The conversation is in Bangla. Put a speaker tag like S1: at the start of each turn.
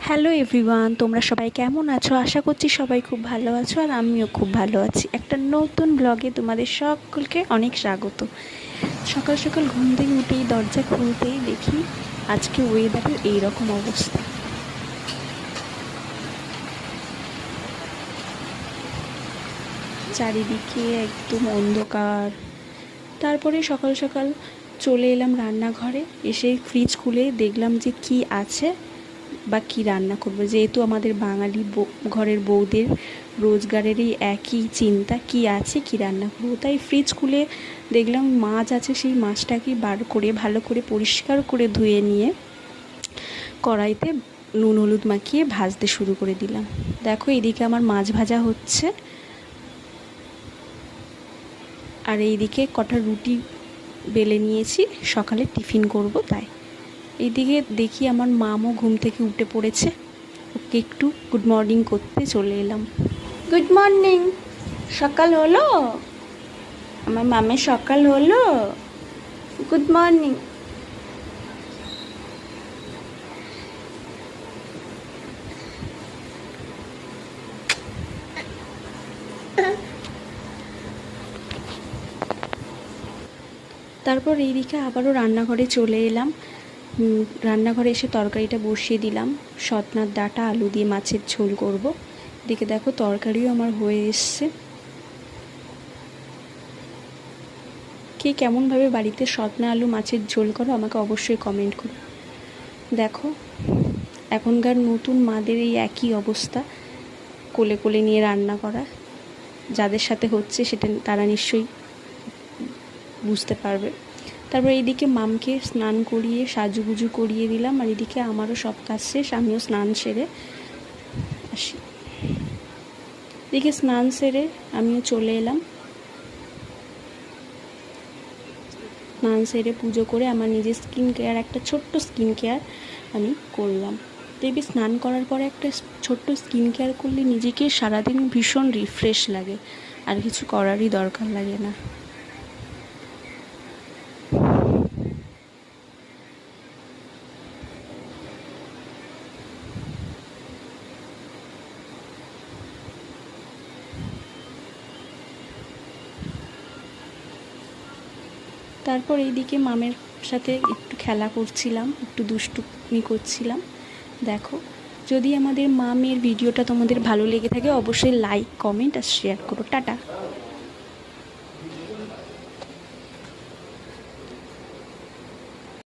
S1: হ্যালো এভরিওয়ান, তোমরা সবাই কেমন আছো? আশা করছি সবাই খুব ভালো আছো আর আমিও খুব ভালো আছি। একটা নতুন ব্লগে তোমাদের সকলকে অনেক স্বাগত। সকাল সকাল ঘুম থেকে উঠেই দরজা খুলতেই দেখি আজকে ওয়েদারের এইরকম অবস্থা। চারিদিকে একদম অন্ধকার। তারপরে সকাল সকাল চলে এলাম রান্নাঘরে, এসে ফ্রিজ খুলে দেখলাম যে কি আছে বা কী রান্না করবো। যেহেতু আমাদের বাঙালি ঘরের বউদের রোজগারেরই একই চিন্তা, কি আছে কি রান্না করবো। তাই ফ্রিজ খুলে দেখলাম মাছ আছে, সেই মাছটাকে বার করে ভালো করে পরিষ্কার করে ধুয়ে নিয়ে কড়াইতে নুন হলুদ মাখিয়ে ভাজতে শুরু করে দিলাম। দেখো এদিকে আমার মাছ ভাজা হচ্ছে আর এইদিকে কটা রুটি বেলে নিয়েছি, সকালে টিফিন করব। তাই এইদিকে দেখি আমার মামও ঘুম থেকে উঠে পড়েছে, ওকে একটু গুড মর্নিং করতে চলে এলাম। গুড মর্নিং, সকাল হলো? আমার মামের সকাল হলো? Good morning. তারপর এইদিকে আবারও রান্নাঘরে চলে এলাম। রান্নাঘরে এসে তরকারিটা বসিয়ে দিলাম। সতনার ডাঁটা আলু দিয়ে মাছের ঝোল করব। এদিকে দেখো তরকারিও আমার হয়ে এসছে। কে কেমনভাবে বাড়িতে সতনা আলু মাছের ঝোল করো আমাকে অবশ্যই কমেন্ট করো। দেখো এখনকার নতুন মাদের এই একই অবস্থা, কোলে কোলে নিয়ে রান্না করা। যাদের সাথে হচ্ছে সেটা তারা নিশ্চয়ই বুঝতে পারবে। তারপর এইদিকে মামকে স্নান করিয়ে সাজুগুজু করিয়ে দিলাম, আর এদিকে আমারও সব কাজ শেষ, আমিও স্নান সেরে আসি। এদিকে স্নান সেরে আমিও চলে এলাম। স্নান সেরে পুজো করে আমার নিজের স্কিন কেয়ার, একটা ছোট্ট স্কিন কেয়ার আমি করলাম। দেখবি স্নান করার পরে একটা ছোট্ট স্কিন কেয়ার করলে নিজেকে সারাদিন ভীষণ রিফ্রেশ লাগে, আর কিছু করারই দরকার লাগে না। তারপর এইদিকে মামের সাথে একটু খেলা করছিলাম, একটু দুষ্টুমি করছিলাম। দেখো যদি আমাদের মামের ভিডিওটা তোমাদের ভালো লেগে থাকে অবশ্যই লাইক কমেন্ট আর শেয়ার করো। টাটা।